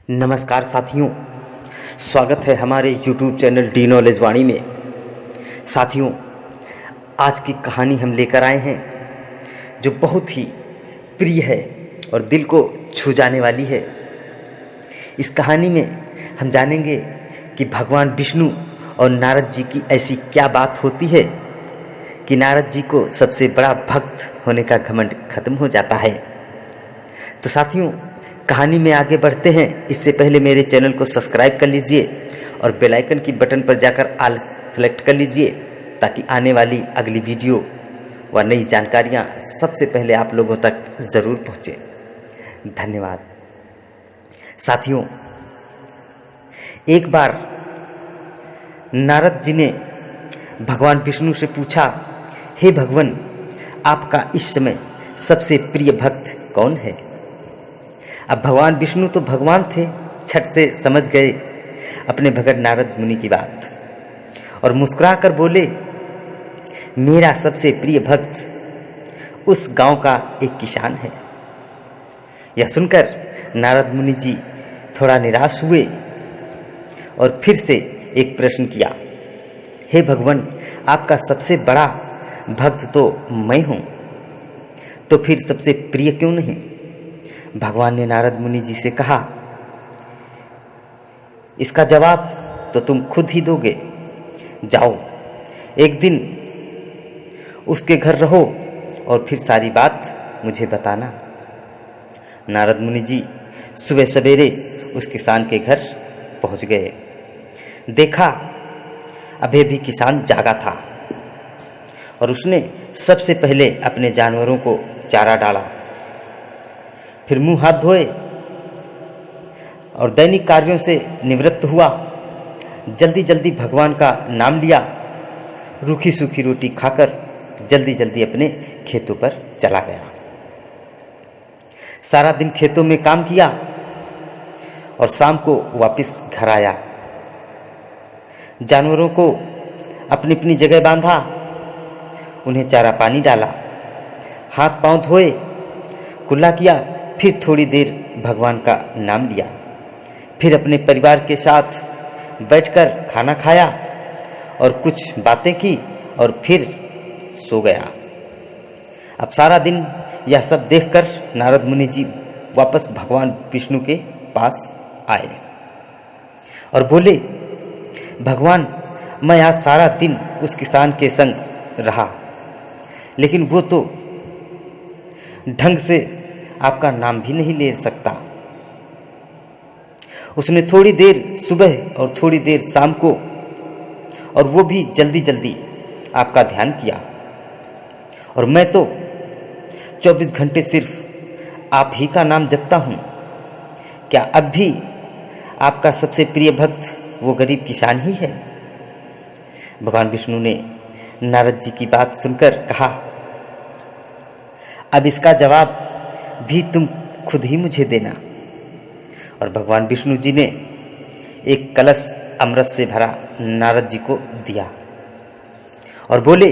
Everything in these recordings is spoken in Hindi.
नमस्कार साथियों, स्वागत है हमारे YouTube चैनल डी नॉलेज वाणी में। साथियों, आज की कहानी हम लेकर आए हैं जो बहुत ही प्रिय है और दिल को छू जाने वाली है। इस कहानी में हम जानेंगे कि भगवान विष्णु और नारद जी की ऐसी क्या बात होती है कि नारद जी को सबसे बड़ा भक्त होने का घमंड खत्म हो जाता है। तो साथियों, कहानी में आगे बढ़ते हैं। इससे पहले मेरे चैनल को सब्सक्राइब कर लीजिए और बेल आइकन की बटन पर जाकर ऑल सेलेक्ट कर लीजिए ताकि आने वाली अगली वीडियो व नई जानकारियां सबसे पहले आप लोगों तक ज़रूर पहुंचे। धन्यवाद। साथियों, एक बार नारद जी ने भगवान विष्णु से पूछा, हे भगवान, आपका इस समय सबसे प्रिय भक्त कौन है? अब भगवान विष्णु तो भगवान थे, छठ से समझ गए अपने भगत नारद मुनि की बात और मुस्कुराकर बोले, मेरा सबसे प्रिय भक्त उस गांव का एक किसान है। यह सुनकर नारद मुनि जी थोड़ा निराश हुए और फिर से एक प्रश्न किया, हे भगवान, आपका सबसे बड़ा भक्त तो मैं हूं, तो फिर सबसे प्रिय क्यों नहीं? भगवान ने नारद मुनि जी से कहा, इसका जवाब तो तुम खुद ही दोगे। जाओ, एक दिन उसके घर रहो और फिर सारी बात मुझे बताना। नारद मुनि जी सुबह सवेरे उस किसान के घर पहुंच गए। देखा अभी भी किसान जागा था और उसने सबसे पहले अपने जानवरों को चारा डाला, फिर मुंह हाथ धोए और दैनिक कार्यों से निवृत्त हुआ। जल्दी जल्दी भगवान का नाम लिया, रूखी सूखी रोटी खाकर जल्दी जल्दी अपने खेतों पर चला गया। सारा दिन खेतों में काम किया और शाम को वापस घर आया। जानवरों को अपनी अपनी जगह बांधा, उन्हें चारा पानी डाला, हाथ पांव धोए, कुल्ला किया, फिर थोड़ी देर भगवान का नाम लिया, फिर अपने परिवार के साथ बैठकर खाना खाया और कुछ बातें की और फिर सो गया। अब सारा दिन यह सब देखकर नारद मुनि जी वापस भगवान विष्णु के पास आए और बोले, भगवान, मैं आज सारा दिन उस किसान के संग रहा, लेकिन वो तो ढंग से आपका नाम भी नहीं ले सकता। उसने थोड़ी देर सुबह और थोड़ी देर शाम को, और वो भी जल्दी जल्दी आपका ध्यान किया, और मैं तो 24 घंटे सिर्फ आप ही का नाम जपता हूं। क्या अब भी आपका सबसे प्रिय भक्त वो गरीब किसान ही है? भगवान विष्णु ने नारद जी की बात सुनकर कहा, अब इसका जवाब भी तुम खुद ही मुझे देना। और भगवान विष्णु जी ने एक कलश अमृत से भरा नारद जी को दिया और बोले,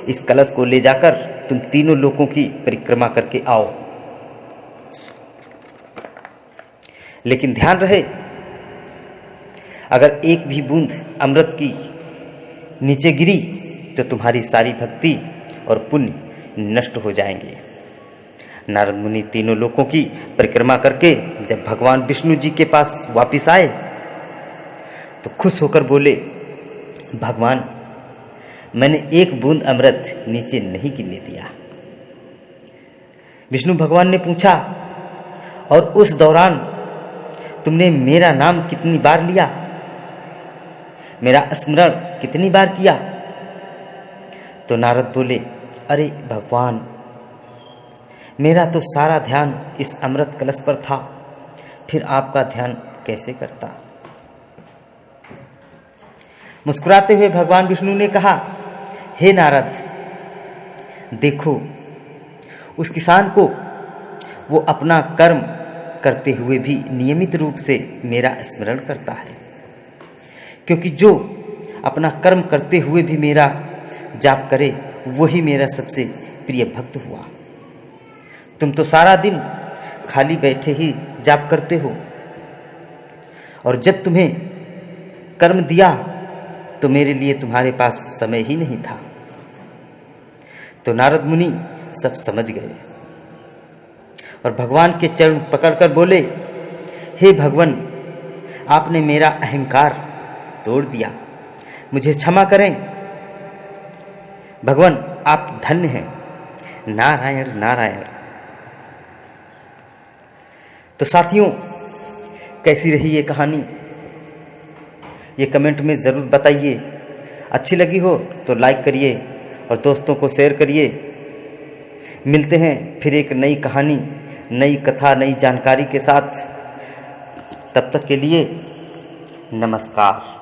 इस कलश को ले जाकर तुम तीनों लोकों की परिक्रमा करके आओ, लेकिन ध्यान रहे, अगर एक भी बूंद अमृत की नीचे गिरी तो तुम्हारी सारी भक्ति और पुण्य नष्ट हो जाएंगे। नारद मुनि तीनों लोकों की परिक्रमा करके जब भगवान विष्णु जी के पास वापस आए तो खुश होकर बोले, भगवान, मैंने एक बूंद अमृत नीचे नहीं गिरने दिया। विष्णु भगवान ने पूछा, और उस दौरान तुमने मेरा नाम कितनी बार लिया, मेरा स्मरण कितनी बार किया? तो नारद बोले, अरे भगवान, मेरा तो सारा ध्यान इस अमृत कलश पर था, फिर आपका ध्यान कैसे करता? मुस्कुराते हुए भगवान विष्णु ने कहा, हे नारद, देखो, उस किसान को वो अपना कर्म करते हुए भी नियमित रूप से मेरा स्मरण करता है, क्योंकि जो अपना कर्म करते हुए भी मेरा जाप करे वही मेरा सबसे प्रिय भक्त हुआ। तुम तो सारा दिन खाली बैठे ही जाप करते हो, और जब तुम्हें कर्म दिया तो मेरे लिए तुम्हारे पास समय ही नहीं था। तो नारद मुनि सब समझ गए और भगवान के चरण पकड़कर बोले, हे भगवान, आपने मेरा अहंकार तोड़ दिया, मुझे क्षमा करें। भगवान आप धन्य हैं, नारायण नारायण। तो साथियों, कैसी रही ये कहानी, ये कमेंट में ज़रूर बताइए। अच्छी लगी हो तो लाइक करिए और दोस्तों को शेयर करिए। मिलते हैं फिर एक नई कहानी, नई कथा, नई जानकारी के साथ। तब तक के लिए नमस्कार।